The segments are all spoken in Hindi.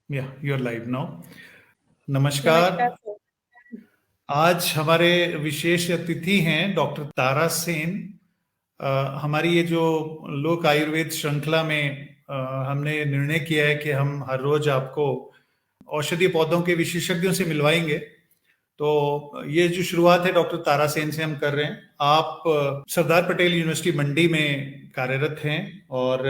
या यू आर लाइव नाउ। नमस्कार। नमस्कार सर। आज हमारे विशेष अतिथि हैं डॉक्टर तारा सेन। हमारी ये जो लोक आयुर्वेद श्रृंखला में हमने निर्णय किया है कि हम हर रोज आपको औषधीय पौधों के विशेषज्ञों से मिलवाएंगे। तो ये जो शुरुआत है डॉक्टर तारा सेन से हम कर रहे हैं। आप सरदार पटेल यूनिवर्सिटी मंडी में कार्यरत हैं और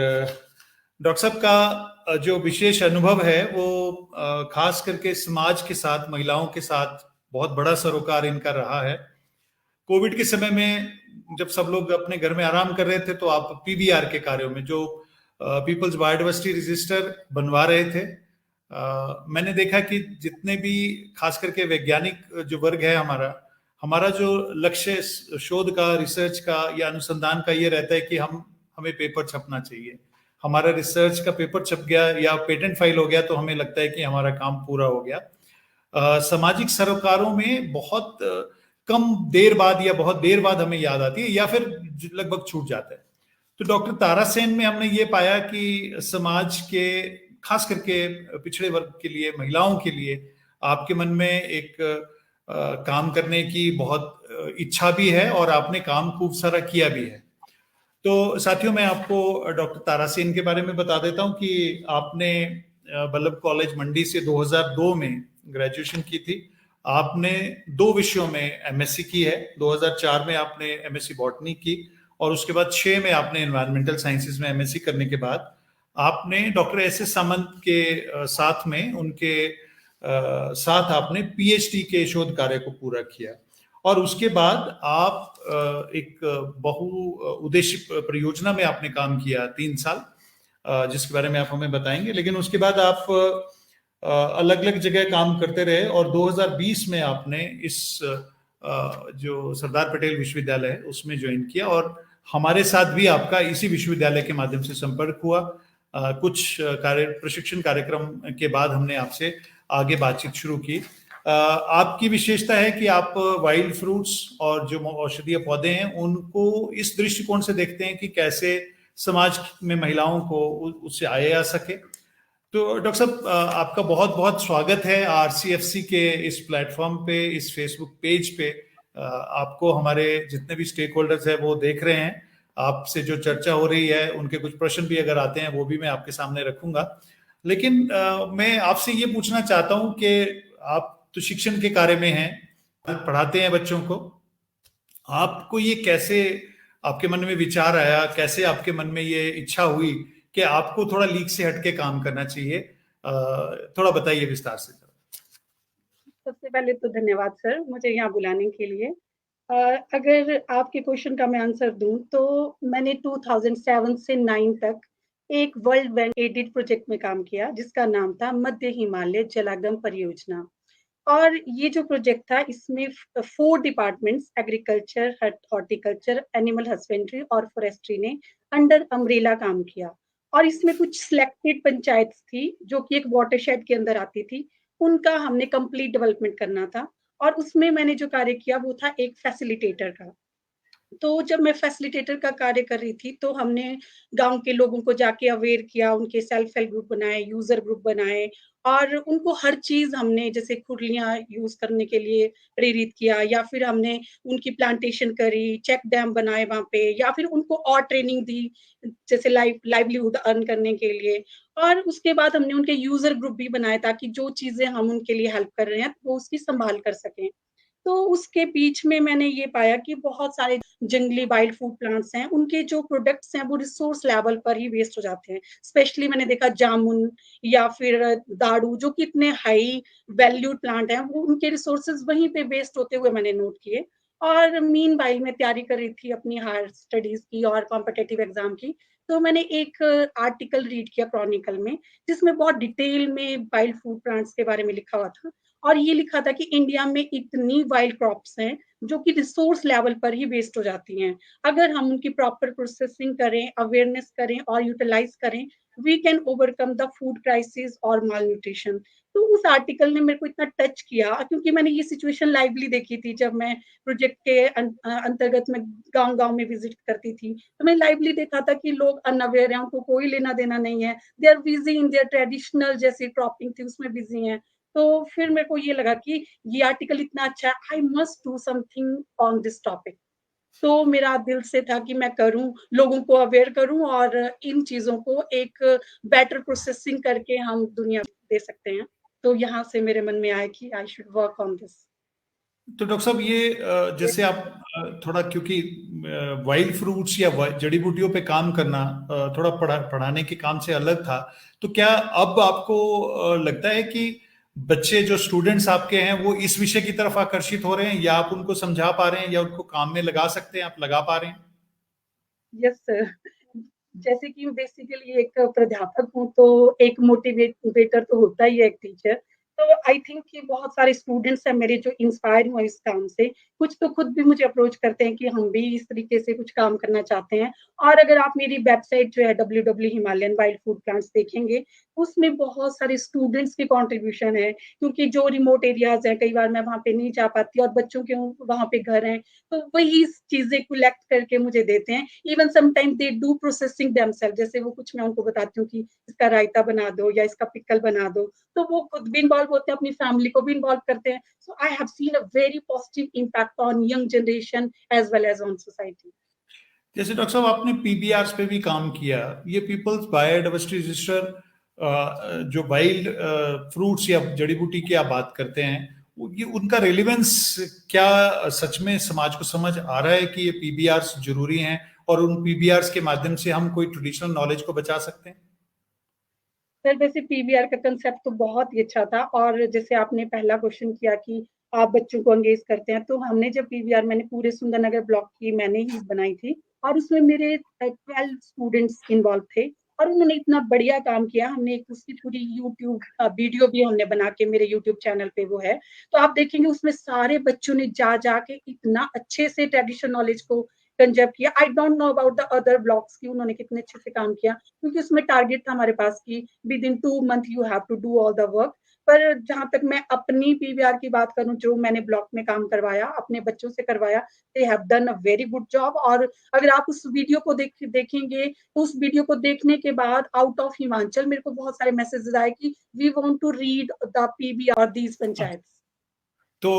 डॉक्टर साहब का जो विशेष अनुभव है वो खास करके समाज के साथ, महिलाओं के साथ बहुत बड़ा सरोकार इनका रहा है। कोविड के समय में जब सब लोग अपने घर में आराम कर रहे थे तो आप पीबीआर के कार्यों में जो पीपल्स बायोडाइवर्सिटी रजिस्टर बनवा रहे थे, मैंने देखा कि जितने भी खास करके वैज्ञानिक जो वर्ग है हमारा हमारा जो लक्ष्य शोध का, रिसर्च का या अनुसंधान का ये रहता है कि हमें पेपर छपना चाहिए। हमारा रिसर्च का पेपर छप गया या पेटेंट फाइल हो गया तो हमें लगता है कि हमारा काम पूरा हो गया। सामाजिक सरोकारों में बहुत कम देर बाद या बहुत देर बाद हमें याद आती है या फिर लगभग छूट जाता है। तो डॉक्टर तारा सेन में हमने ये पाया कि समाज के खास करके पिछड़े वर्ग के लिए, महिलाओं के लिए आपके मन में एक काम करने की बहुत इच्छा भी है और आपने काम खूब सारा किया भी है। तो साथियों, मैं आपको डॉक्टर तारा सेन के बारे में बता देता हूं कि आपने बल्लभ कॉलेज मंडी से 2002 में ग्रेजुएशन की थी। आपने 2 विषयों में एमएससी की है। 2004 में आपने एमएससी बॉटनी की और उसके बाद 6 में आपने एनवायरमेंटल साइंसेज में एमएससी करने के बाद आपने डॉक्टर एस सामंत के साथ में उनके साथ आपने पीएचडी के शोध कार्य को पूरा किया और उसके बाद आप एक बहु उद्देश्य परियोजना में आपने काम किया 3 साल, जिसके बारे में आप हमें बताएंगे। लेकिन उसके बाद आप अलग अलग जगह काम करते रहे और 2020 में आपने इस जो सरदार पटेल विश्वविद्यालय है उसमें ज्वाइन किया और हमारे साथ भी आपका इसी विश्वविद्यालय के माध्यम से संपर्क हुआ। कुछ प्रशिक्षण कार्यक्रम के बाद हमने आपसे आगे बातचीत शुरू की। आपकी विशेषता है कि आप वाइल्ड फ्रूट्स और जो औषधीय पौधे हैं उनको इस दृष्टिकोण से देखते हैं कि कैसे समाज में महिलाओं को उससे आया जा सके। तो डॉक्टर साहब, आपका बहुत बहुत स्वागत है आरसीएफसी के इस प्लेटफॉर्म पे, इस फेसबुक पेज पे। आपको हमारे जितने भी स्टेक होल्डर्स हैं वो देख रहे हैं। आपसे जो चर्चा हो रही है उनके कुछ प्रश्न भी अगर आते हैं वो भी मैं आपके सामने रखूंगा। लेकिन मैं आपसे ये पूछना चाहता हूं कि आप तो शिक्षण के कार्य में हैं, पढ़ाते हैं बच्चों को। आपको ये कैसे आपके मन में विचार आया, कैसे आपके मन में ये इच्छा हुई कि आपको थोड़ा लीक से हटके काम करना चाहिए? थोड़ा बताइए विस्तार से। सबसे पहले तो धन्यवाद सर मुझे यहाँ बुलाने के लिए। अगर आपके क्वेश्चन का मैं आंसर दूं तो मैंने 2007 से 9 तक एक वर्ल्ड बैंक एडेड प्रोजेक्ट में काम किया जिसका नाम था मध्य हिमालय जलागम परियोजना। और ये जो प्रोजेक्ट था इसमें 4 departments agriculture, horticulture, animal husbandry और फॉरेस्ट्री ने अंडर अम्ब्रेला काम किया। और इसमें कुछ सिलेक्टेड पंचायत थी जो कि एक वाटरशेड के अंदर आती थी, उनका हमने कंप्लीट डेवलपमेंट करना था। और उसमें मैंने जो कार्य किया वो था एक फैसिलिटेटर का। तो जब मैं फैसिलिटेटर का कार्य कर रही थी तो हमने गांव के लोगों को जाके अवेयर किया, उनके सेल्फ हेल्प ग्रुप बनाए, यूजर ग्रुप बनाए और उनको हर चीज हमने जैसे खुरलियां यूज करने के लिए प्रेरित किया या फिर हमने उनकी प्लांटेशन करी, चेक डैम बनाए वहां पे या फिर उनको और ट्रेनिंग दी जैसे लाइवलीहुड अर्न करने के लिए। और उसके बाद हमने उनके यूजर ग्रुप भी बनाए ताकि जो चीजें हम उनके लिए हेल्प कर रहे हैं वो उसकी संभाल कर सकें। तो उसके बीच में मैंने ये पाया कि बहुत सारे जंगली वाइल्ड फूड प्लांट्स हैं, उनके जो प्रोडक्ट्स हैं वो रिसोर्स लेवल पर ही वेस्ट हो जाते हैं। स्पेशली मैंने देखा जामुन या फिर दाड़ू जो कि इतने हाई वैल्यूड प्लांट हैं वो उनके रिसोर्सेज वहीं पे वेस्ट होते हुए मैंने नोट किए। और मीन वाइल मैं तैयारी कर रही थी अपनी हायर स्टडीज की और कॉम्पिटेटिव एग्जाम की। तो मैंने एक आर्टिकल रीड किया क्रॉनिकल में जिसमें बहुत डिटेल में वाइल्ड फूड प्लांट्स के बारे में लिखा हुआ था। और ये लिखा था कि इंडिया में इतनी वाइल्ड क्रॉप्स हैं जो कि रिसोर्स लेवल पर ही वेस्ट हो जाती हैं। अगर हम उनकी प्रॉपर प्रोसेसिंग करें, अवेयरनेस करें और यूटिलाइज करें, we can overcome the food crisis और माल न्यूट्रिशन। तो उस आर्टिकल ने मेरे को इतना टच किया, क्योंकि मैंने ये सिचुएशन लाइवली देखी थी जब मैं प्रोजेक्ट के अंतर्गत में गांव गांव में विजिट करती थी। तो मैंने लाइवली देखा था कि लोग अनअवेयर हैं, उनको कोई लेना देना नहीं है, they are busy in their traditional जैसी क्रॉपिंग थी उसमें बिजी हैं। तो फिर मेरे को ये लगा कि ये आर्टिकल इतना अच्छा है, I must do something on this topic. तो मेरा दिल से था कि मैं करूं, लोगों को अवेयर करूं और इन चीजों को एक बेटर प्रोसेसिंग करके हम दुनिया दे सकते हैं। तो यहाँ से मेरे मन में आया कि I should work on this. तो डॉक्टर साहब ये जैसे आप थोड़ा, क्योंकि वाइल्ड फ्रूट्स या जड़ी बूटियों पे काम करना थोड़ा पढ़ाने के काम से अलग था, तो क्या अब आपको लगता है कि बच्चे जो स्टूडेंट्स आपके हैं वो इस विषय की तरफ आकर्षित हो रहे हैं, या आप उनको समझा पा रहे हैं या उनको काम में लगा सकते हैं, आप लगा पा रहे हैं? Yes sir. जैसे कि बेसिकली एक प्राध्यापक हूँ, तो एक मोटिवेटर तो होता ही है एक टीचर। तो आई थिंक कि बहुत सारे स्टूडेंट्स हैं मेरे जो इंस्पायर हुए इस काम से। कुछ तो खुद भी मुझे अप्रोच करते हैं कि हम भी इस तरीके से कुछ काम करना चाहते हैं। और अगर आप मेरी वेबसाइट जो है www.himalayan wild food plants देखेंगे, उसमें बहुत सारे स्टूडेंट्स की कंट्रीब्यूशन है, क्योंकि जो रिमोट एरियाज हैं कई बार मैं वहां पे नहीं जा पाती और बच्चों के वहां पे घर हैं, तो वही चीजें कलेक्ट करके मुझे देते हैं। Even sometime they do processing themselves, जैसे वो कुछ मैं उनको बताती हूँ कि इसका रायता बना दो या इसका पिकल बना दो, तो वो खुद भी इन्वॉल्व होते हैं, अपनी फैमिली को भी इन्वॉल्व करते हैं। So I have seen a very positive impact on young generation as well as on society. जैसे डॉक्टर साहब आपने पीबीआर पे भी काम किया, ये पीपल्स बायोडाइवर्सिटी रजिस्टर, जो वाइल्ड फ्रूट्स या जड़ी बूटी की आप बात करते हैं, ये उनका रेलिवेंस क्या सच में समाज को समझ आ रहा है कि ये पीबीआर जरूरी हैं, और उन पीबीआर के माध्यम से हम कोई ट्रेडिशनल नॉलेज को बचा सकते हैं? सर वैसे पीवीआर का कंसेप्ट तो बहुत ही अच्छा था, और जैसे आपने पहला क्वेश्चन किया कि आप बच्चों को एंगेज करते हैं, तो हमने जब पीवीआर, मैंने पूरे सुंदरनगर ब्लॉक की मैंने ही बनाई थी, और उसमें मेरे 12 स्टूडेंट्स इन्वॉल्व थे, और उन्होंने इतना बढ़िया काम किया। हमने एक उसकी पूरी यूट्यूब वीडियो भी हमने बना के, मेरे यूट्यूब चैनल पे वो है, तो आप देखेंगे उसमें सारे बच्चों ने जा जाके इतना अच्छे से ट्रेडिशनल नॉलेज को कंजर्व किया। I don't know about the other blocks की उन्होंने कितने अच्छे से काम किया, क्योंकि उसमें टारगेट था हमारे पास की within 2 month you have to do all the work. पर जहां तक मैं अपनी पीवीआर की बात करूं, जो मैंने ब्लॉक में काम करवाया, अपने बच्चों से करवाया, they have done a very good job. और अगर आप उस वीडियो को देखेंगे, तो उस वीडियो को देखने के बाद आउट ऑफ हिमाचल मेरे को बहुत सारे मैसेजेस आए कि we want to read the PVR these panchayat. तो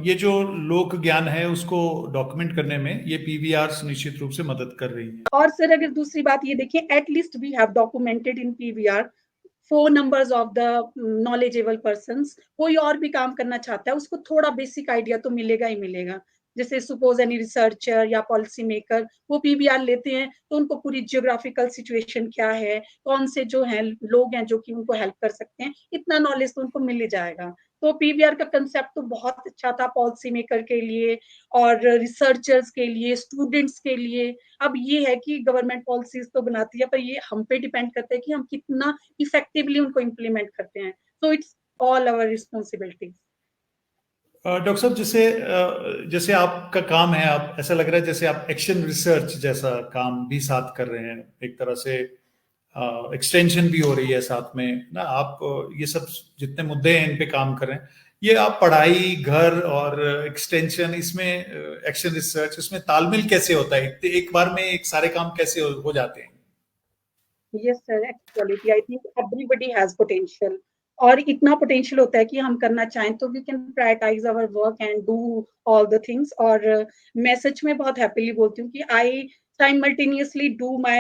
ये जो लोक ज्ञान है उसको डॉक्यूमेंट करने में ये पीवीआर निश्चित रूप से मदद कर रही है। और सर अगर दूसरी बात ये देखिए, at least we have documented in PVR for numbers of the knowledgeable person. कोई और भी काम करना चाहता है, उसको थोड़ा बेसिक आइडिया तो मिलेगा ही मिलेगा। जैसे सपोज एनी रिसर्चर या पॉलिसी मेकर वो पीबीआर लेते हैं, तो उनको पूरी जियोग्राफिकल सिचुएशन क्या है, कौन से जो हैं लोग हैं जो कि उनको हेल्प कर सकते हैं, इतना नॉलेज तो उनको मिल ही जाएगा। तो पीबीआर का कंसेप्ट तो बहुत अच्छा था पॉलिसी मेकर के लिए और रिसर्चर्स के लिए, स्टूडेंट्स के लिए। अब ये है कि गवर्नमेंट पॉलिसीज तो बनाती है, पर ये हम पे डिपेंड करता है कि हम कितना इफेक्टिवली उनको इम्प्लीमेंट करते हैं। So it's all our responsibility. Doctor साहब, जैसे जैसे आपका काम है, आप ऐसा लग रहा है जैसे आप एक्शन रिसर्च जैसा काम भी साथ कर रहे हैं, एक तरह से एक्सटेंशन भी हो रही है साथ में ना, आप ये सब जितने मुद्दे हैं इन पे काम कर रहे हैं। ये आप पढ़ाई, घर और एक्सटेंशन, इसमें एक्शन रिसर्च, इसमें तालमेल कैसे होता है? एक बार में एक सारे काम कैसे हो जाते हैं? Yes sir, actually I think everybody has potential, और इतना पोटेंशियल होता है कि हम करना चाहें तो we can prioritise our work and do all the things. और मैं सच में बहुत हैप्पीली बोलती हूँ कि I simultaneously do my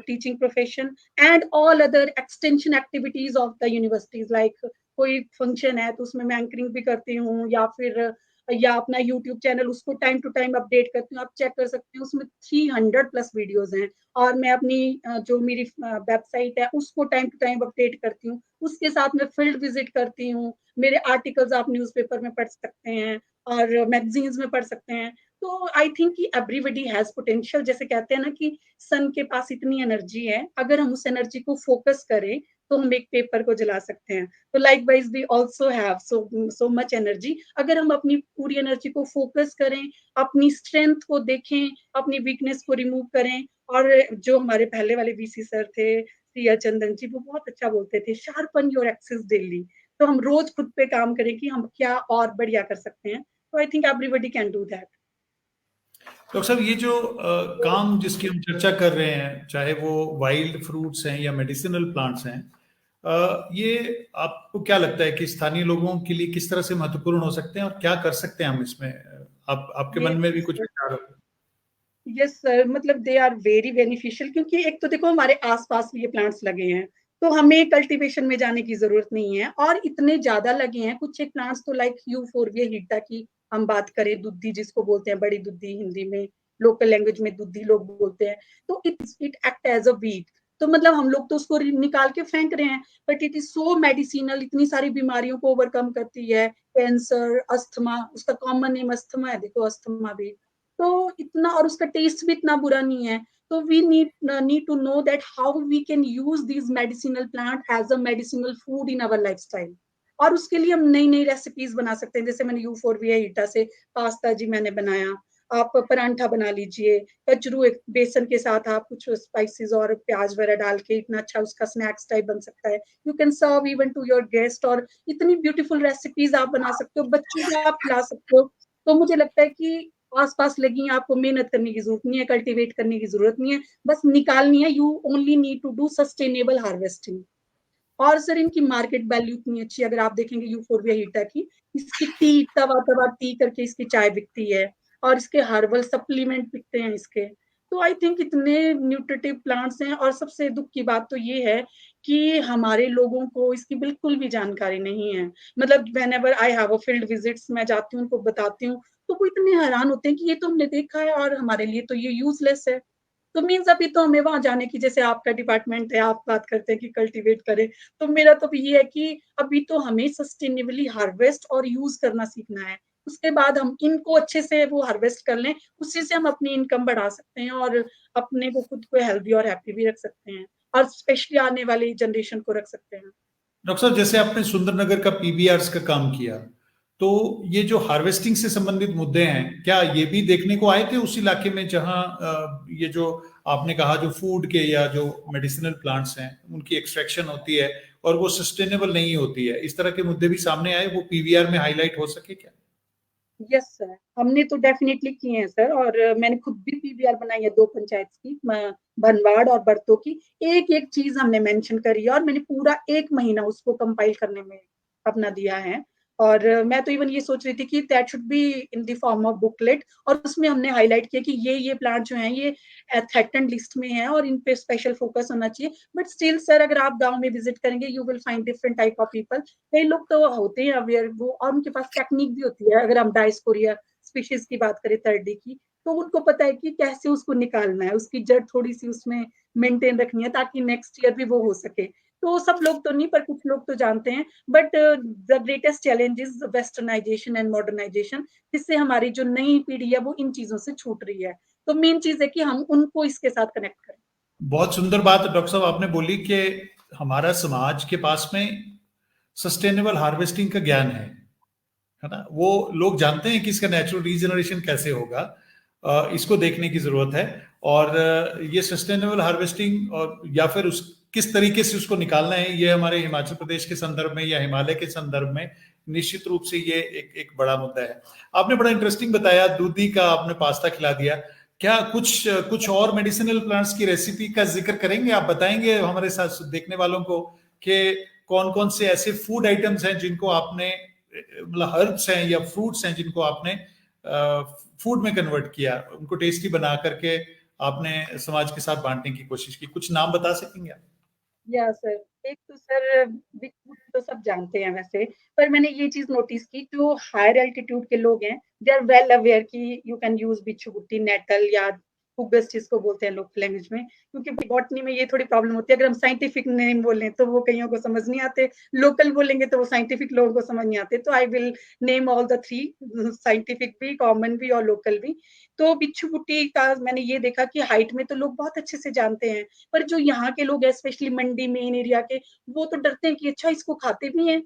teaching profession and all other extension activities of the universities, like कोई फंक्शन है तो उसमें मैं एंकरिंग भी करती हूँ, या अपना यूट्यूब चैनल उसको टाइम टू टाइम अपडेट करती हूँ। आप चेक कर सकते हैं उसमें 300+ वीडियोज हैं, और मैं अपनी जो मेरी वेबसाइट है उसको टाइम टू टाइम अपडेट करती हूँ। उसके साथ मैं फील्ड विजिट करती हूँ, मेरे आर्टिकल्स आप न्यूज़पेपर में पढ़ सकते हैं और मैगजीन्स में पढ़ सकते हैं। तो आई थिंक कि एवरीबॉडी हैज पोटेंशियल, जैसे कहते हैं ना कि सन के पास इतनी एनर्जी है, अगर हम उस एनर्जी को फोकस करें तो हम एक पेपर को जला सकते हैं। तो likewise we also have so much energy. अगर हम अपनी पूरी एनर्जी को फोकस करें, अपनी स्ट्रेंथ को देखें, अपनी वीकनेस को रिमूव करें, और जो हमारे पहले वाले वीसी सर थे सिया चंदन जी, वो बहुत अच्छा बोलते थे, शार्पन योर एक्सेस डेली। तो हम रोज खुद पे काम करें कि हम क्या और बढ़िया कर सकते हैं। तो I think everybody can do that. Doctor साहब, ये जो काम जिसकी हम चर्चा कर रहे हैं, चाहे वो वाइल्ड फ्रूट्स हैं या मेडिसिनल प्लांट्स हैं, ये आपको क्या लगता है कि स्थानीय लोगों के लिए किस तरह से महत्वपूर्ण हो सकते हैं और क्या कर सकते हैं हम इसमें? आप आपके मन में भी कुछ विचार हो? यस सर, मतलब दे आर वेरी बेनिफिशियल, क्योंकि एक तो देखो हमारे आसपास भी ये प्लांट्स लगे हैं, तो हमें कल्टीवेशन में जाने की जरूरत नहीं है, और इतने ज्यादा लगे हैं। कुछ एक प्लांट्स तो लाइक यूफोरबिया हिटा की हम बात करें, दुद्धि जिसको बोलते हैं, बड़ी दुद्धि हिंदी में, लोकल लैंग्वेज में दुद्धि लोग बोलते हैं, तो it act as a weed. तो मतलब हम लोग तो उसको निकाल के फेंक रहे हैं, but it is so medicinal, इतनी सारी बीमारियों को ओवरकम करती है। कैंसर, अस्थमा, उसका कॉमन नेम अस्थमा है, देखो अस्थमा भी। तो इतना, और उसका टेस्ट भी इतना बुरा नहीं है। तो we need to know that how we can use this medicinal plant as a medicinal food in our lifestyle. और उसके लिए हम नई नई रेसिपीज बना सकते हैं, जैसे मैंने यूफोरबिया ईटा से पास्ता जी मैंने बनाया, आप परांठा बना लीजिए, कचरू एक बेसन के साथ आप कुछ स्पाइसेस और प्याज वगैरह डाल के इतना अच्छा उसका स्नैक्स टाइप बन सकता है। You can serve even to your guest, और इतनी ब्यूटीफुल रेसिपीज आप बना सकते हो, बच्चों को आप खिला सकते हो। तो मुझे लगता है कि आस-पास लगी हैं, आपको मेहनत करने की जरूरत नहीं है, कल्टीवेट करने की जरूरत नहीं है, बस निकालनी है। You only need to do sustainable harvesting. और सर इनकी मार्केट वैल्यू इतनी अच्छी है, अगर आप देखेंगे यूफोरबिया हीटा की, इसकी टी तवा तवा टी करके इसकी चाय बिकती है, और इसके हर्बल सप्लीमेंट बिकते हैं इसके। तो आई थिंक इतने न्यूट्रिटिव प्लांट्स हैं, और सबसे दुख की बात तो ये है कि हमारे लोगों को इसकी बिल्कुल भी जानकारी नहीं है। मतलब when ever I have a field visits, मैं जाती हूँ, उनको बताती हूँ, तो वो इतने हैरान होते हैं कि ये तो हमने देखा है और हमारे लिए तो ये यूजलेस है। तो मीन्स अभी तो हमें वहां जाने की, जैसे आपका डिपार्टमेंट है, आप बात करते हैं कि कल्टीवेट करें, तो मेरा तो ये है कि अभी तो हमें सस्टेनेबली हार्वेस्ट और यूज करना सीखना है। उसके बाद हम इनको अच्छे से वो हार्वेस्ट कर लें, उसी से हम अपनी इनकम बढ़ा सकते हैं, और अपने को खुद को हेल्दी और हैप्पी भी रख सकते हैं, और स्पेशली आने वाली जनरेशन को रख सकते हैं। डॉक्टर साहब, जैसे आपने सुंदरनगर का पीबीआर्स का काम किया, तो ये जो हार्वेस्टिंग से संबंधित मुद्दे हैं, क्या ये भी देखने को आए थे उस इलाके में जहां ये जो आपने कहा जो फूड के या जो मेडिसिनल प्लांट्स हैं उनकी एक्सट्रैक्शन होती है और वो सस्टेनेबल नहीं होती है, इस तरह के मुद्दे भी सामने आए, वो पीवीआर में हाईलाइट हो सके क्या? यस सर, हमने तो डेफिनेटली किए हैं सर, और मैंने खुद भी पीवीआर बनाई है 2 पंचायत की, भनवाड़ और बरतों की। एक-एक चीज़ हमने मेंशन करी है, और मैंने पूरा 1 महीना उसको कंपाइल करने में अपना दिया है। और मैं तो इवन ये सोच रही थी कि that should be in the form of booklet, और उसमें हमने हाइलाइट किया कि ये प्लांट जो हैं ये थ्रेटन्ड लिस्ट में हैं, और इन पे स्पेशल फोकस होना चाहिए। बट स्टिल सर, अगर आप गाँव में विजिट करेंगे, you will find different type of people. कई लोग तो होते हैं अवेयर, वो, और उनके पास टेक्निक भी होती है। अगर हम डायस्कोरिया स्पीशीज की बात करें थर्डी की, तो उनको पता है कि कैसे उसको निकालना है, उसकी जड़ थोड़ी सी उसमें मेंटेन रखनी है, ताकि नेक्स्ट ईयर भी वो हो सके। तो सब लोग तो नहीं, पर कुछ लोग तो जानते हैं। But the greatest challenge is westernisation and modernisation, जिससे हमारी जो नई पीढ़ी है वो इन चीजों से छूट रही है। तो मेन चीज है कि हम उनको इसके साथ कनेक्ट करें। बहुत सुंदर बात डॉक्टर साहब आपने बोली कि हमारा समाज के पास में सस्टेनेबल हार्वेस्टिंग का ज्ञान है ना? वो लोग जानते हैं कि इसका नेचुरल रीजनरेशन कैसे होगा, इसको देखने की जरूरत है। और ये सस्टेनेबल हार्वेस्टिंग और या फिर उस किस तरीके से उसको निकालना है, ये हमारे हिमाचल प्रदेश के संदर्भ में या हिमालय के संदर्भ में निश्चित रूप से ये एक बड़ा मुद्दा है। आपने बड़ा इंटरेस्टिंग बताया, दूधी का आपने पास्ता खिला दिया। क्या कुछ कुछ और मेडिसिनल प्लांट्स की रेसिपी का जिक्र करेंगे, आप बताएंगे हमारे साथ देखने वालों को कि कौन कौन से ऐसे फूड आइटम्स हैं जिनको आपने, मतलब हर्ब्स हैं या फ्रूट्स हैं जिनको आपने फूड में कन्वर्ट किया, उनको टेस्टी बना करके आपने समाज के साथ बांटने की कोशिश की, कुछ नाम बता सकेंगे आप? या सर, एक तो सर बिग तो सब जानते हैं वैसे, पर मैंने ये चीज नोटिस की, जो हायर एल्टीट्यूड के लोग हैं, दे आर वेल अवेयर कि यू कैन यूज बिच्छू बुट्टी, नेटल, या फुगस जिसको बोलते हैं लोकल लैंग्वेज में, क्योंकि बॉटनी में ये थोड़ी प्रॉब्लम होती है, अगर हम साइंटिफिक नेम बोलें तो वो कईयों को समझ नहीं आते, लोकल बोलेंगे तो वो साइंटिफिक लोगों को समझ नहीं आते, तो I will name all the three, scientific भी, कॉमन भी और लोकल भी। तो बिच्छू बुट्टी का मैंने ये देखा कि हाइट में तो लोग बहुत अच्छे से जानते हैं, पर जो यहाँ के लोग स्पेशली मंडी मेन एरिया के, वो तो डरते हैं कि अच्छा इसको खाते भी हैं।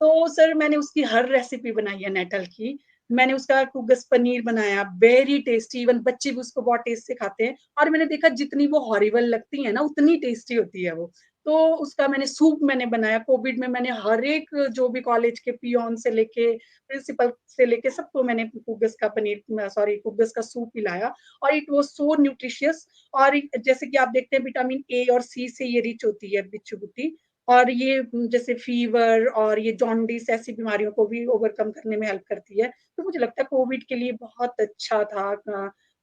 तो सर मैंने उसकी हर रेसिपी बनाई है नेटल की, मैंने उसका कुगस पनीर बनाया, वेरी टेस्टी, इवन बच्चे भी उसको बहुत टेस्ट से खाते हैं, और मैंने देखा जितनी वो हॉरिबल लगती है ना उतनी टेस्टी होती है वो। तो उसका मैंने सूप मैंने बनाया, कोविड में मैंने हर एक जो भी कॉलेज के पियोन से लेके प्रिंसिपल से लेके सबको मैंने कुगस का पनीर, सॉरी कुगस का सूप पिलाया, और इट वाज सो न्यूट्रिशियस। और जैसे कि आप देखते हैं विटामिन ए और सी से ये रिच होती है बिच्छू बुट्टी, और ये जैसे फीवर और ये जॉन्डिस ऐसी बीमारियों को भी ओवरकम करने में हेल्प करती है। तो मुझे लगता है कोविड के लिए बहुत अच्छा था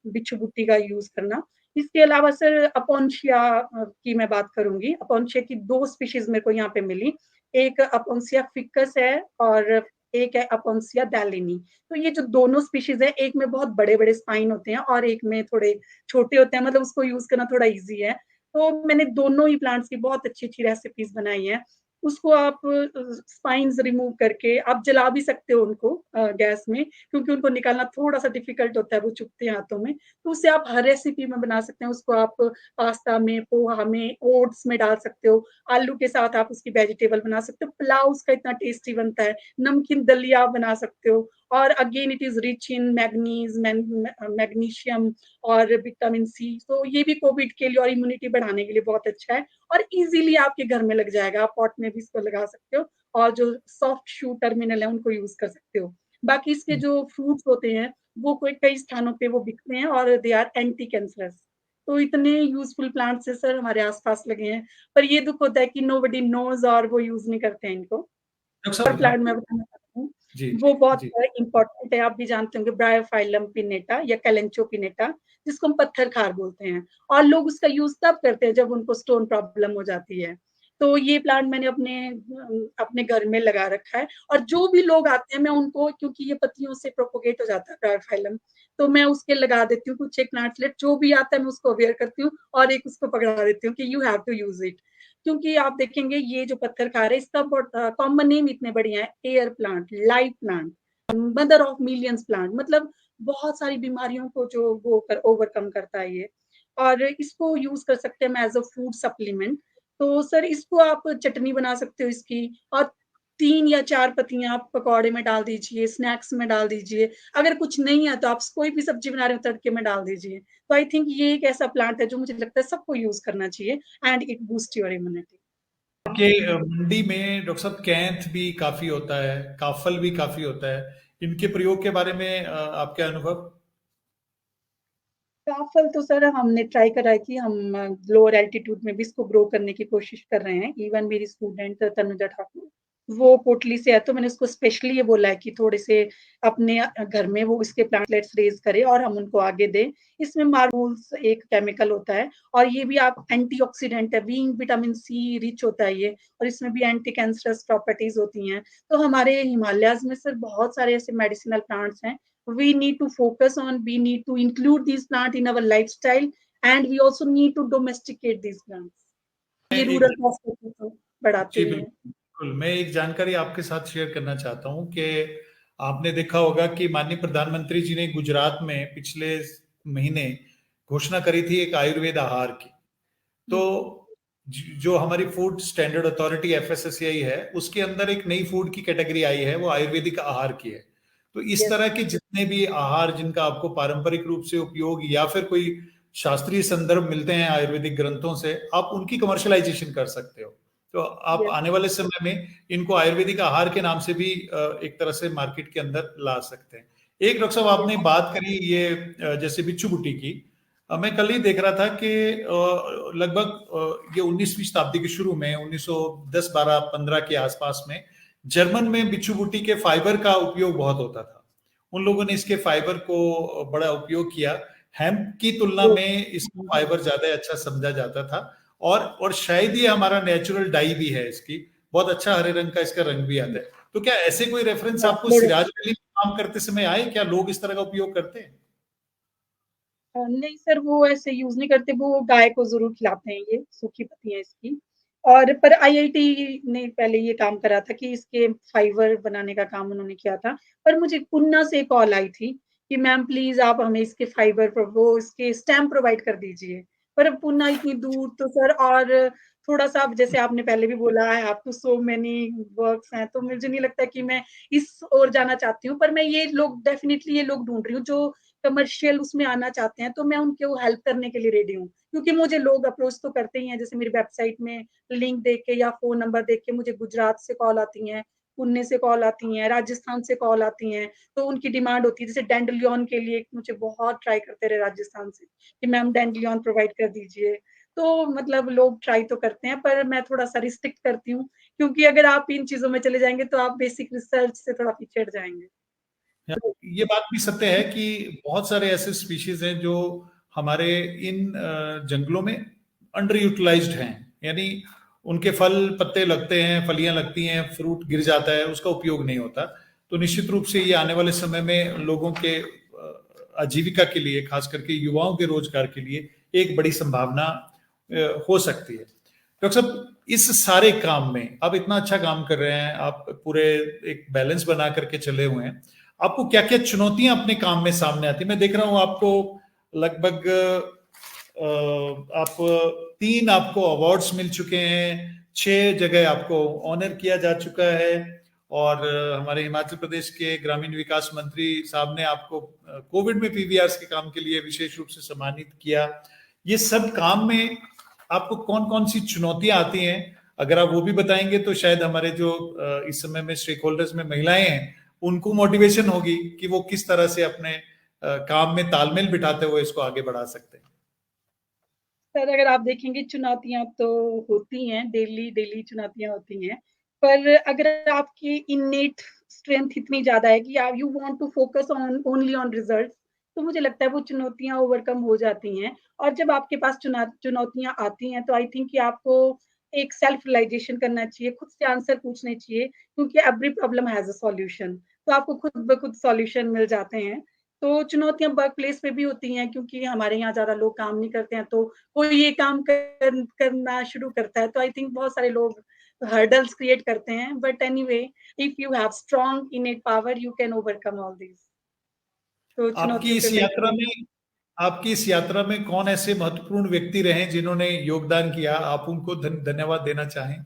बिच्छू बुट्टी का यूज करना। इसके अलावा सर अपोन्शिया की मैं बात करूंगी, अपोन्शिया की दो स्पीशीज मेरे को यहाँ पे मिली, एक अपोन्शिया फिकस है और एक है अपोन्शिया डेलिनी। तो ये जो दोनों स्पीशीज है, एक में बहुत बड़े बड़े स्पाइन होते हैं और एक में थोड़े छोटे होते हैं, मतलब उसको यूज करना थोड़ा इजी है। तो मैंने दोनों ही प्लांट्स की बहुत अच्छी अच्छी रेसिपीज बनाई है। उसको आप स्पाइन्स रिमूव करके आप जला भी सकते हो उनको गैस में, क्योंकि उनको निकालना थोड़ा सा डिफिकल्ट होता है, वो चुभते हैं हाथों में। तो उससे आप हर रेसिपी में बना सकते हैं उसको, आप पास्ता में, पोहा में, ओट्स में डाल सकते हो, आलू के साथ आप उसकी वेजिटेबल बना सकते हो, पुलाव उसका इतना टेस्टी बनता है, नमकीन दलिया बना सकते हो। और again it is rich in manganese, magnesium और विटामिन सी, तो ये भी कोविड के लिए और इम्यूनिटी बढ़ाने के लिए बहुत अच्छा है, और इजीली आपके घर में लग जाएगा, आप पॉट में भी इसको लगा सकते हो, और जो सॉफ्ट शू टर्मिनल है उनको यूज कर सकते हो। बाकी इसके जो फ्रूट्स होते हैं वो कोई कई स्थानों पे वो बिकते हैं और दे आर एंटी कैंसरस। तो इतने यूजफुल प्लांट्स है सर हमारे आसपास लगे हैं, पर ये दुख होता है कि नोबडी नोज और वो यूज नहीं करते हैं इनको। डॉक्टर और साहब, प्लांट मैं बताना चाहती हूँ, जी वो बहुत जी इंपॉर्टेंट है, आप भी जानते होंगे, ब्रायोफाइलम पिनेटा या कैलेंचो पिनेटा, जिसको हम पत्थर खार बोलते हैं, और लोग उसका यूज तब करते हैं जब उनको स्टोन प्रॉब्लम हो जाती है। तो ये प्लांट मैंने अपने अपने घर में लगा रखा है, और जो भी लोग आते हैं मैं उनको, क्योंकि ये पत्तियों से प्रोपोगेट हो जाता है ब्रायोफाइलम, तो मैं उसके लगा देती हूँ कुछ एक प्लांटलेट, जो भी आता है मैं उसको अवेयर करती हूँ और एक उसको पकड़ा देती हूँ कि you have to use it. क्योंकि आप देखेंगे ये जो पत्थर खा रहे हैं इसका कॉमन नेम इतने बढ़िया है, air plant, life plant, mother of millions plant, मतलब बहुत सारी बीमारियों को जो वो ओवरकम करता है ये, और इसको यूज कर सकते हैं एज अ फूड सप्लीमेंट। तो सर इसको आप चटनी बना सकते हो इसकी, और 3 या 4 पत्तियां आप पकौड़े में डाल दीजिए, स्नैक्स में डाल दीजिए, अगर कुछ नहीं है तो आप कोई भी सब्जी बना रहे हो तड़के में डाल दीजिए। तो आई थिंक ये एक ऐसा प्लांट है जो मुझे लगता है सबको यूज करना चाहिए, and it boost your immunity. आपके मंडी में डॉक्टर साहब कैंथ भी काफी होता है, काफल भी काफी होता है, इनके प्रयोग के बारे में आपके अनुभव? काफल तो सर हमने ट्राई करा है कि हम लोअर एल्टीट्यूड में भी इसको ग्रो करने की कोशिश कर रहे हैं, इवन मेरी स्टूडेंट तनुजा ठाकुर, वो कोटली से है, तो मैंने उसको स्पेशली ये बोला है कि थोड़े से अपने घर में वो इसके प्लांटलेट्स रेज करे और हम उनको आगे दें। इसमें मार्बल्स एक केमिकल होता है, और ये भी आप एंटीऑक्सीडेंट है, बीइंग विटामिन सी रिच होता है ये, और इसमें भी एंटी कैंसरस प्रॉपर्टीज होती हैं। तो हमारे हिमालयाज में सर बहुत सारे ऐसे मेडिसिनल प्लांट्स हैं, we need to focus on, we need to include these plants in our lifestyle, and we also need to domesticate these plants। मैं ये एक रूरल प्रॉस्पेरिटी को बढ़ाते जी हैं। बिल्कुल, मैं एक जानकारी आपके साथ शेयर करना चाहता हूँ कि आपने देखा होगा कि माननीय प्रधानमंत्री जी ने गुजरात में पिछले महीने घोषणा करी थी एक आयुर्वेद आहार की। तो जो हमारी फूड स्टैंडर्ड अथॉरिटी एफएसएसएआई है, उसके अंदर एक नई फूड की कैटेगरी आई है, वो आयुर्वेदिक आहार की है। तो इस यस तरह के जितने भी आहार जिनका आपको पारंपरिक रूप से उपयोग या फिर कोई शास्त्रीय संदर्भ मिलते हैं आयुर्वेदिक ग्रंथों से, आप उनकी कमर्शलाइजेशन कर सकते हो। तो आप यस आने वाले समय में इनको आयुर्वेदिक आहार के नाम से भी एक तरह से मार्केट के अंदर ला सकते हैं। एक डॉक्टर साहब यस आपने बात करी ये जैसे बिच्छू बुट्टी की, मैं कल ही देख रहा था कि लगभग ये 19वीं शताब्दी के शुरू में 1910 12 15 के आसपास में जर्मन में बिच्छू बुट्टी के फाइबर का उपयोग बहुत होता था। उन लोगों ने इसके फाइबर को बड़ा उपयोग किया, हेम्प की तुलना में इसका फाइबर ज्यादा अच्छा समझा जाता था, और शायद ये हमारा नेचुरल डाई भी है इसकी, बहुत अच्छा हरे रंग का इसका रंग भी आता है। तो क्या ऐसे कोई रेफरेंस आपको सिराज वैली में काम करते समय आए, क्या लोग इस तरह का उपयोग करते हैं? नहीं सर, वो ऐसे यूज़ नहीं करते, वो गाय को ज़रूर खिलाते हैं, ये सूखी पत्तियाँ इसकी। और पर आईआईटी ने पहले ये काम करा था कि इसके फाइबर बनाने का काम उन्होंने किया था। पर मुझे पुन्ना से कॉल आई थी कि मैम प्लीज़ आप हमें इसके फाइबर वो इसके स्टेम प्रोवाइड कर दीजिए। पर अब पुन्ना इतनी दूर तो सर, और थोड़ा-सा जैसे आपने पहले भी बोला, I have to so many works हैं, तो मुझे नहीं लगता कि मैं इस ओर जाना चाहती हूँ। पर मैं ये लोग डेफ़िनिटली ये लोग ढूँढ रही हूँ जो कमर्शियल उसमें आना चाहते हैं, तो मैं उनको हेल्प करने के लिए रेडी हूँ। क्योंकि मुझे लोग अप्रोच तो करते ही हैं, जैसे मेरी वेबसाइट में लिंक देख के या फ़ोन नंबर देख के मुझे गुजरात से कॉल आती हैं, पुणे से कॉल आती हैं, राजस्थान से कॉल आती हैं। तो उनकी डिमांड होती है, जैसे डैंडेलियन के लिए मुझे बहुत ट्राई करते रहे राजस्थान से कि मैम डैंडेलियन प्रोवाइड कर दीजिए। तो मतलब लोग ट्राई तो करते हैं, पर मैं थोड़ा-सा रिस्ट्रिक्ट करती हूँ, क्योंकि अगर आप इन चीज़ों में चले जाएँगे तो आप बेसिक रिसर्च से थोड़ा पीछे हट जाएँगे। तो ये बात भी सत्य है कि बहुत सारे ऐसे स्पीशीज हैं जो हमारे इन जंगलों में अंडर यूटिलाइज्ड हैं, यानी उनके फल पत्ते लगते हैं, फलियां लगती हैं, फ्रूट गिर जाता है, उसका उपयोग नहीं होता। तो निश्चित रूप से ये आने वाले समय में लोगों के आजीविका के लिए, खास करके युवाओं के रोजगार के लिए एक बड़ी संभावना हो सकती है। डॉक्टर साहब, इस सारे काम में आप इतना अच्छा काम कर रहे हैं, आप पूरे एक बैलेंस बना करके चले हुए हैं, आपको क्या क्या चुनौतियां अपने काम में सामने आती? मैं देख रहा हूं आपको लगभग आप 3 आपको अवार्ड्स मिल चुके हैं, 6 जगह आपको ऑनर किया जा चुका है, और हमारे हिमाचल प्रदेश के ग्रामीण विकास मंत्री साहब ने आपको कोविड में पीवीआरस के काम के लिए विशेष रूप से सम्मानित किया। ये सब काम में आपको कौन कौन सी चुनौतियां आती हैं? अगर आप वो भी बताएंगे तो शायद हमारे जो इस समय में स्टेक होल्डर्स में महिलाएं हैं, उनको मोटिवेशन होगी कि वो किस तरह से अपने काम में तालमेल बिठाते हुए इसको आगे बढ़ा सकते हैं। सर, अगर आप देखेंगे चुनौतियाँ तो होती हैं, डेली चुनौतियाँ होती हैं। पर अगर आपकी इनेट स्ट्रेंथ इतनी ज़्यादा है कि आप you want to focus on only on results, तो मुझे लगता है वो चुनौतियाँ ओवरकम हो जाती हैं। और जब आपके पास चुनौतियाँ आती हैं, तो आई थिंक कि आपको एक सेल्फ रियलाइज़ेशन करना चाहिए, खुद से आंसर पूछने चाहिए, क्योंकि every problem has a solution. तो आपको खुद ब खुद सॉल्यूशन मिल जाते हैं। तो चुनौतियाँ वर्क प्लेस पे भी होती हैं, क्योंकि हमारे यहाँ ज़्यादा लोग काम नहीं करते हैं, तो कोई ये काम करना शुरू करता है, तो आई थिंक बहुत सारे लोग हर्डल्स क्रिएट करते हैं। But anyway, if you have strong इनेट power, you can overcome all these. तो आपकी चुनौतियों पे इस बिल्कुल। यात्रा में आपकी इस यात्रा में कौन ऐसे महत्वपूर्ण व्यक्ति रहे जिन्होंने योगदान किया, आप उनको धन्यवाद देना चाहें?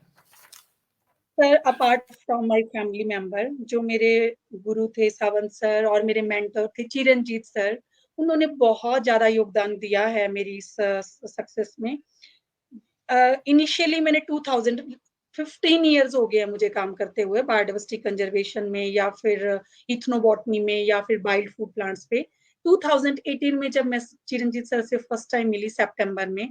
Sir, apart from my family member, जो मेरे गुरु थे सावंत सर, और मेरे मेंटर थे चिरंजीत सर, उन्होंने बहुत ज़्यादा योगदान दिया है मेरी इस सक्सेस में। इनिशियली मैंने 2015 ईयर्स हो गए हैं मुझे काम करते हुए बायोडाइवर्सिटी कंजर्वेशन में, या फिर इथनोबॉटनी में, या फिर वाइल्ड फूड प्लांट्स पे। 2018 में जब मैं चिरंजीत सर से फर्स्ट टाइम मिली सितंबर में,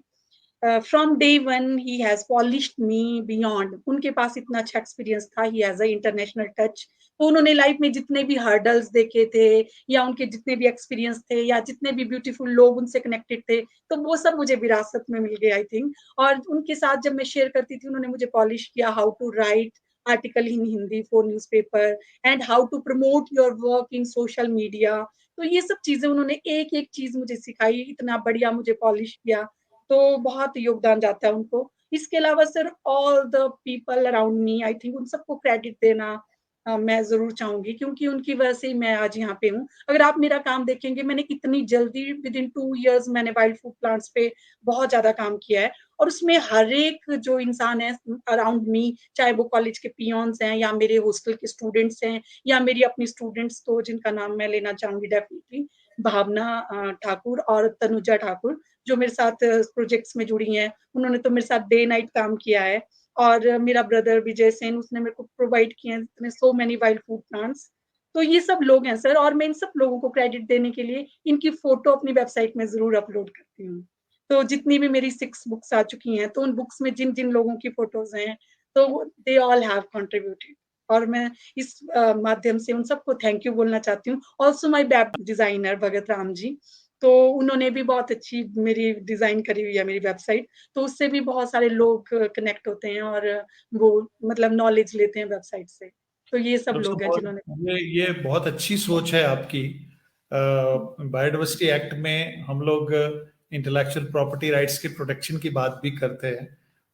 from day one he has polished me beyond. उनके पास इतना अच्छा एक्सपीरियंस था, he has a international touch. तो उन्होंने लाइफ में जितने भी हर्डल्स देखे थे, या उनके जितने भी एक्सपीरियंस थे, या जितने भी ब्यूटीफुल लोग उनसे कनेक्टेड थे, तो वो सब मुझे विरासत में मिल गए आई थिंक। और उनके साथ जब मैं शेयर करती थी, उन्होंने मुझे पॉलिश किया how to write article in Hindi for newspaper, and how to promote your work in social media. तो ये सब चीजें उन्होंने एक एक चीज मुझे सिखाई, इतना बढ़िया मुझे पॉलिश किया। तो बहुत योगदान जाता है उनको। इसके अलावा sir, all the people around me, I think उन सबको क्रेडिट देना मैं ज़रूर चाहूँगी, क्योंकि उनकी वजह से ही मैं आज यहाँ पे हूँ। अगर आप मेरा काम देखेंगे, मैंने इतनी जल्दी विद इन 2 इयर्स मैंने वाइल्ड फूड प्लांट्स पे बहुत ज़्यादा काम किया है, और उसमें हर एक जो इंसान है अराउंड मी, चाहे वो कॉलेज के पियोन्स हैं, या मेरे हॉस्टल के स्टूडेंट्स हैं, या मेरी अपनी स्टूडेंट्स, तो जिनका नाम मैं लेना चाहूँगी डेफिनिटली, भावना ठाकुर और तनुजा ठाकुर, जो मेरे साथ प्रोजेक्ट्स में जुड़ी हैं। उन्होंने तो मेरे साथ डे नाइट काम किया है। और मेरा ब्रदर विजय सेन, उसने मेरे को प्रोवाइड किए हैं इतने so many wild food plants. तो ये सब लोग हैं सर, और मैं इन सब लोगों को क्रेडिट देने के लिए इनकी फोटो अपनी वेबसाइट में जरूर अपलोड करती हूँ। तो जितनी भी मेरी 6 बुक्स आ चुकी हैं, तो उन बुक्स में जिन जिन लोगों की फोटोज हैं, तो दे ऑल हैव कंट्रीब्यूटेड। और मैं इस माध्यम से उन सबको थैंक यू बोलना चाहती हूँ। Also my web designer Bhagat Ram ji, तो उन्होंने भी बहुत अच्छी मेरी डिजाइन करी हुई है मेरी वेबसाइट। तो उससे भी बहुत सारे लोग कनेक्ट होते हैं, और वो मतलब नॉलेज लेते हैं वेबसाइट से। तो ये सब डॉक्टर लोग हैं साहब, जिन्होंने। ये बहुत अच्छी सोच है आपकी बायोडाइवर्सिटी एक्ट में हम लोग इंटेलेक्चुअल प्रॉपर्टी राइट्स के प्रोटेक्शन की बात भी करते हैं,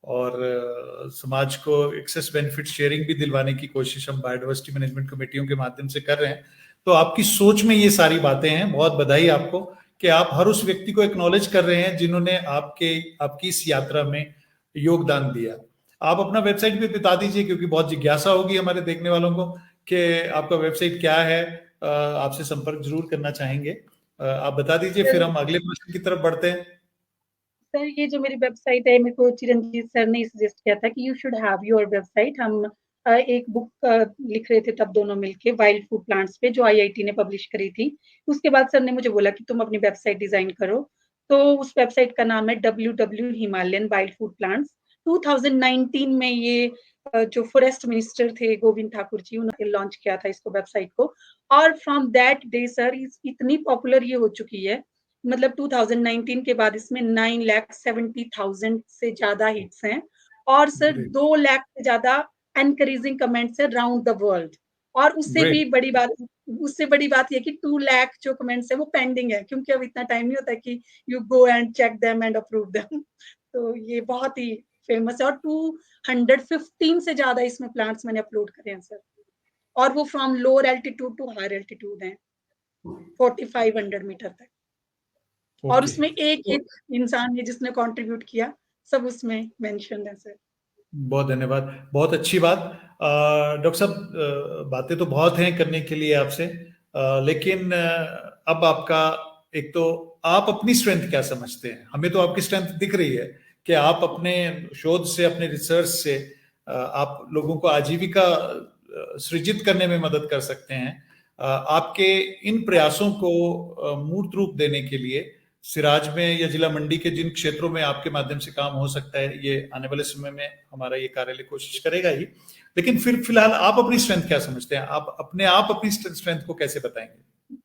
और समाज को एक्सेस बेनिफिट शेयरिंग भी दिलवाने की कोशिश हम बायोडाइवर्सिटी मैनेजमेंट कमेटियों के माध्यम से कर रहे हैं। तो आपकी सोच में ये सारी बातें हैं, बहुत बधाई आपको कि आप हर उस व्यक्ति को एक्नॉलेज कर रहे हैं जिन्होंने आपकी इस यात्रा में योगदान दिया। आप अपना वेबसाइट भी बता दीजिए, क्योंकि बहुत जिज्ञासा होगी हमारे देखने वालों को कि आपका वेबसाइट क्या है, आपसे संपर्क जरूर करना चाहेंगे। आप बता दीजिए, फिर हम अगले प्रश्न की तरफ बढ़ते हैं। सर ये जो मेरी वेबसाइट है, मेरे को चिरंजीत सर ने सजेस्ट किया था कि you should have your website. हम एक बुक लिख रहे थे तब दोनों मिलके, वाइल्ड फूड प्लांट्स पे, जो आईआईटी ने पब्लिश करी थी। उसके बाद सर ने मुझे बोला कि तुम अपनी वेबसाइट डिजाइन करो। तो उस वेबसाइट का नाम है WW Himalayan wild food plants. 2019 में ये जो फॉरेस्ट मिनिस्टर थे गोविंद ठाकुर जी, उन्होंने लॉन्च किया था इसको, वेबसाइट को। और फ्रॉम दैट डे सर इतनी पॉपुलर ये हो चुकी है, मतलब 2019 के बाद इसमें 9,70,000 से ज्यादा हिट्स हैं, और सर 2 लाख से ज्यादा एनकरेजिंग कमेंट्स है राउंड द वर्ल्ड। और उससे बड़ी बात ये कि 2 लाख जो कमेंट्स है वो पेंडिंग है, क्योंकि अब इतना टाइम नहीं होता कि you go and check them and approve them. तो ये बहुत ही फेमस है, और 215 से ज्यादा इसमें प्लांट्स मैंने अपलोड करे हैं सर, और वो from lower altitude to higher altitude है, 4500 मीटर तक। और उसमें एक एक इंसान है जिसने कंट्रीब्यूट किया, सब उसमें मेंशन है सर। बहुत धन्यवाद, बहुत अच्छी बात। डॉक्टर साहब, बातें तो बहुत हैं करने के लिए आपसे, लेकिन अब आपका, एक तो आप अपनी स्ट्रेंथ क्या समझते हैं? हमें तो आपकी स्ट्रेंथ दिख रही है कि आप अपने शोध से, अपने रिसर्च से आप लोगों को आजीविका सृजित करने में मदद कर सकते हैं। आपके इन प्रयासों को मूर्त रूप देने के लिए सिराज में या जिला मंडी के जिन क्षेत्रों में आपके माध्यम से काम हो सकता है, ये आने वाले समय में हमारा ये कार्यालय कोशिश करेगा ही। लेकिन फिर फिलहाल आप अपनी स्ट्रेंथ क्या समझते हैं? आप अपनी स्ट्रेंथ को कैसे बताएंगे?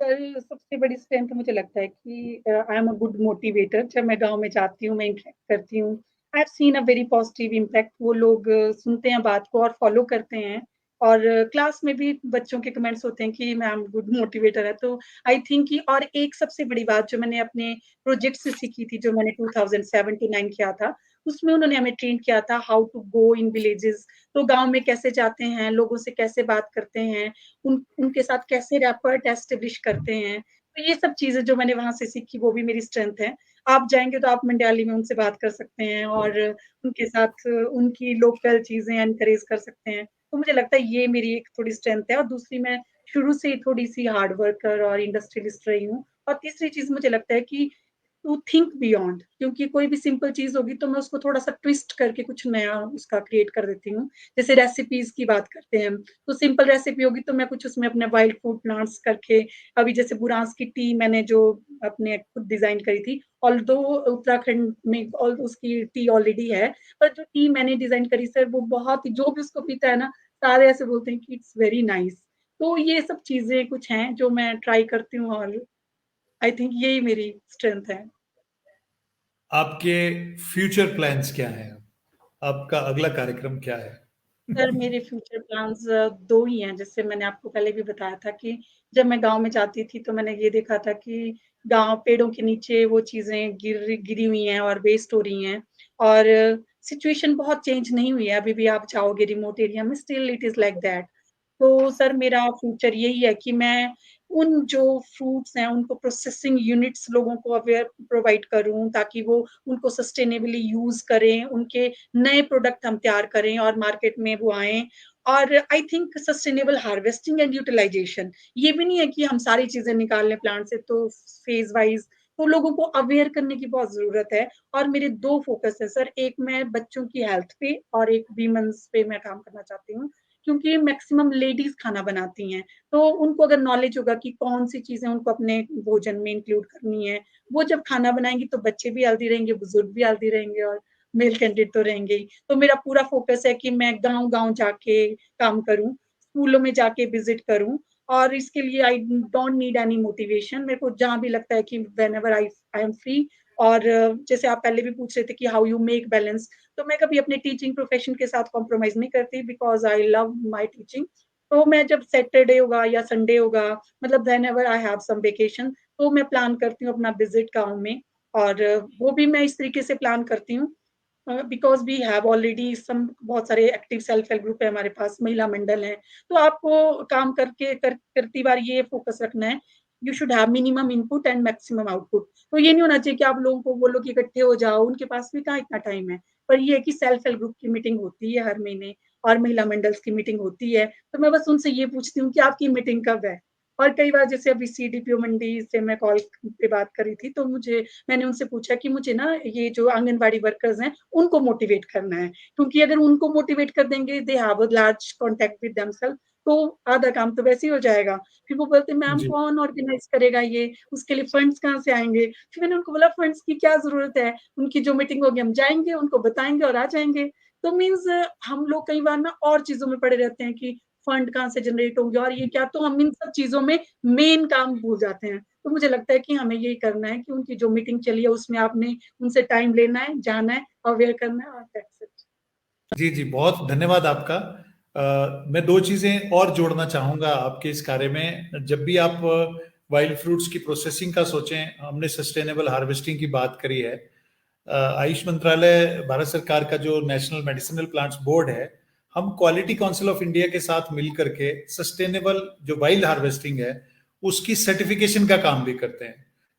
सर सबसे बड़ी स्ट्रेंथ मुझे लगता है कि I am a good motivator. जब मैं गांव में जाती हूँ, मैं इंटरेक्ट करती हूँ, आई have seen a very positive impact. वो लोग सुनते हैं बात को और फॉलो करते हैं, और क्लास में भी बच्चों के कमेंट्स होते हैं कि मैम गुड मोटिवेटर है। तो आई थिंक कि, और एक सबसे बड़ी बात जो मैंने अपने प्रोजेक्ट से सीखी थी, जो मैंने 2007 to 9 किया था, उसमें उन्होंने हमें ट्रेन किया था how to go in villages. तो गांव में कैसे जाते हैं, लोगों से कैसे बात करते हैं, उनके साथ कैसे रैपर्ट एस्टेब्लिश करते हैं। तो ये सब चीजें जो मैंने वहां से सीखी, वो भी मेरी स्ट्रेंथ है। आप जाएंगे तो आप मंडियाली में उनसे बात कर सकते हैं, और उनके साथ उनकी लोकल चीजें एनकरेज कर सकते हैं। तो मुझे लगता है ये मेरी एक थोड़ी स्ट्रेंथ है। और दूसरी, मैं शुरू से ही थोड़ी सी हार्ड वर्कर और इंडस्ट्रियलिस्ट रही हूँ। और तीसरी चीज मुझे लगता है कि टू थिंक बियॉन्ड, क्योंकि कोई भी सिंपल चीज होगी तो मैं उसको थोड़ा सा ट्विस्ट करके कुछ नया उसका क्रिएट कर देती हूँ। जैसे रेसिपीज की बात करते हैं, तो सिंपल रेसिपी होगी तो मैं कुछ उसमें अपने वाइल्ड फूड प्लांट्स करके, अभी जैसे बुरांस की टी मैंने जो अपने खुद डिजाइन करी थी, ऑल्दो उत्तराखंड में उसकी टी ऑलरेडी है, पर जो टी मैंने डिजाइन करी सर, वो बहुत ही, जो भी उसको पीता है ना, सारे ऐसे बोलते हैं कि इट्स वेरी नाइस। तो ये सब चीजें कुछ हैं जो मैं ट्राई करती हूँ, और आई थिंक यही मेरी स्ट्रेंथ है। आपके फ्यूचर प्लान्स क्या हैं? आपका अगला कार्यक्रम क्या है? सर मेरे फ्यूचर प्लान्स दो ही हैं। जैसे मैंने आपको पहले भी बताया था कि जब मैं गांव में जाती थी तो मैंने ये देखा था कि गांव पेड़ों के नीचे वो चीजें गिरी हुई हैं और वेस्ट हो रही हैं, और सिचुएशन बहुत चेंज नहीं हुई है। अभी भी आप जाओगे रिमोट एरिया में, still it is like that. तो सर मेरा फ्यूचर यही है कि मैं उन जो फ्रूट्स हैं उनको प्रोसेसिंग यूनिट्स लोगों को अवेयर प्रोवाइड करूं, ताकि वो उनको सस्टेनेबली यूज करें, उनके नए प्रोडक्ट हम तैयार करें और मार्केट में वो आए। और I think sustainable harvesting and utilisation, ये भी नहीं है कि हम सारी चीजें निकाल लें प्लांट से, तो फेज वाइज तो लोगों को अवेयर करने की बहुत जरूरत है। और मेरे दो फोकस है सर, एक मैं बच्चों की हेल्थ पे और एक वीमेंस पे मैं काम करना चाहती हूँ, क्योंकि मैक्सिमम लेडीज खाना बनाती हैं। तो उनको अगर नॉलेज होगा कि कौन सी चीजें उनको अपने भोजन में इंक्लूड करनी है, वो जब खाना बनाएंगी तो बच्चे भी हेल्दी रहेंगे, बुजुर्ग भी हेल्दी रहेंगे, और मेल कैंडिडेट तो रहेंगे ही। तो मेरा पूरा फोकस है कि मैं गांव गांव जाके काम करूं, स्कूलों में जाके विजिट करूं। और इसके लिए I don't need any motivation. मेरे को जहां भी लगता है कि when ever I am free, और जैसे आप पहले भी पूछ रहे थे कि हाउ यू मेक बैलेंस, तो मैं कभी अपने टीचिंग प्रोफेशन के साथ कॉम्प्रोमाइज नहीं करती, because I love my teaching. तो मैं जब सैटरडे होगा या संडे होगा, मतलब whenever I have some vacation, तो मैं प्लान करती हूँ अपना विजिट गाँव में, और वो भी मैं इस तरीके से प्लान करती हूँ because we have already some बहुत सारे एक्टिव सेल्फ हेल्प ग्रुप है हमारे पास, महिला मंडल हैं। तो आपको काम करती बार ये फ़ोकस रखना है, you should have minimum input and maximum output. तो ये नहीं होना चाहिए कि आप लोगों को बोलो कि इकट्ठे हो जाओ, उनके पास भी कहाँ इतना टाइम है। पर ये है कि सेल्फ हेल्प ग्रुप की मीटिंग होती है हर महीने, और महिला मंडल्स की मीटिंग होती है, तो मैं बस उनसे ये पूछती हूँ कि आपकी मीटिंग कब है? और कई बार जैसे अभी सीडीपीओ मंडी से मैं कॉल पे बात कर रही थी, तो मैंने उनसे पूछा कि मुझे ना ये जो आंगनबाड़ी वर्कर्स हैं, उनको मोटिवेट करना है, क्योंकि अगर उनको मोटिवेट कर देंगे, they have a large contact with themselves, तो आधा काम तो वैसे ही हो जाएगा। फिर वो बोलते मैम जी कौन ऑर्गेनाइज करेगा ये, उसके लिए फंड्स कहाँ से आएंगे? फिर मैंने उनको बोला फंड्स की क्या जरूरत है, उनकी जो मीटिंग होगी हम जाएंगे, उनको बताएंगे और आ जाएंगे। तो मीन्स हम लोग कई बार ना और चीजों में पड़े रहते हैं कि फंड कहाँ से जनरेट होंगे और ये क्या, तो हम इन सब चीजों में मेन काम भूल जाते हैं। तो मुझे लगता है कि हमें यही करना है कि उनकी जो मीटिंग चली है उसमें आपने उनसे टाइम लेना है, जाना है, अवेयर करना है, और दैट्स इट। जी जी, बहुत धन्यवाद आपका। मैं दो चीजें और जोड़ना चाहूंगा आपके इस कार्य में। जब भी आप वाइल्ड फ्रूट्स की प्रोसेसिंग का सोचें, हमने सस्टेनेबल हार्वेस्टिंग की बात करी है। आयुष मंत्रालय, भारत सरकार का जो नेशनल मेडिसिनल प्लांट्स बोर्ड है, हम क्वालिटी काउंसिल ऑफ इंडिया के साथ मिल करके सस्टेनेबल जो वाइल्ड हार्वेस्टिंग है उसकी सर्टिफिकेशन का काम भी करते हैं,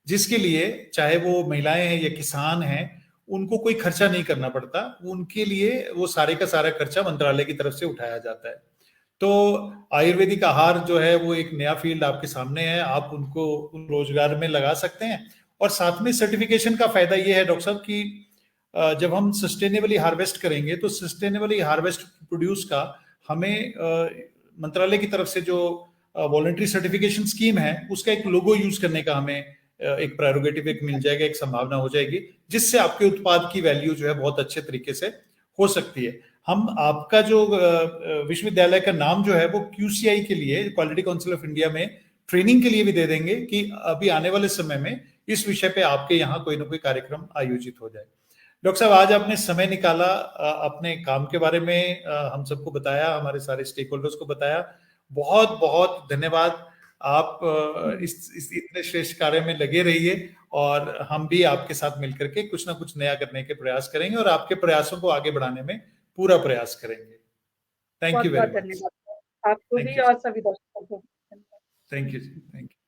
जिसके लिए चाहे वो महिलाएं हैं या किसान हैं, उनको कोई खर्चा नहीं करना पड़ता। उनके लिए वो सारे का सारा खर्चा मंत्रालय की तरफ से उठाया जाता है। तो आयुर्वेदिक आहार जो है वो एक नया फील्ड आपके सामने है, आप उनको उन रोजगार में लगा सकते हैं। और साथ में सर्टिफिकेशन का फायदा ये है डॉक्टर साहब कि जब हम सस्टेनेबली हार्वेस्ट करेंगे तो सस्टेनेबली हार्वेस्ट प्रोड्यूस का हमें मंत्रालय की तरफ से जो वॉलंटरी सर्टिफिकेशन स्कीम है उसका एक लोगो यूज करने का हमें एक प्रेरोगेटिव एक मिल जाएगा, एक संभावना हो जाएगी, जिससे आपके उत्पाद की वैल्यू जो है बहुत अच्छे तरीके से हो सकती है। हम आपका जो विश्वविद्यालय का नाम जो है वो क्यूसीआई के लिए, क्वालिटी काउंसिल ऑफ इंडिया में ट्रेनिंग के लिए भी दे देंगे कि अभी आने वाले समय में इस विषय पे आपके यहाँ कोई ना कोई कार्यक्रम आयोजित हो जाए। डॉक्टर साहब, आज आपने समय निकाला, अपने काम के बारे में हम सबको बताया, हमारे सारे स्टेक होल्डर्स को बताया। बहुत बहुत धन्यवाद। आप इस इतने श्रेष्ठ कार्य में लगे रहिए, और हम भी आपके साथ मिलकर के कुछ ना कुछ नया करने के प्रयास करेंगे और आपके प्रयासों को आगे बढ़ाने में पूरा प्रयास करेंगे। थैंक बहुत यू बहुत वेरी मच। धन्यवाद आपको थैंक भी यू। और सभी दर्शकों को। Thank you. Thank you.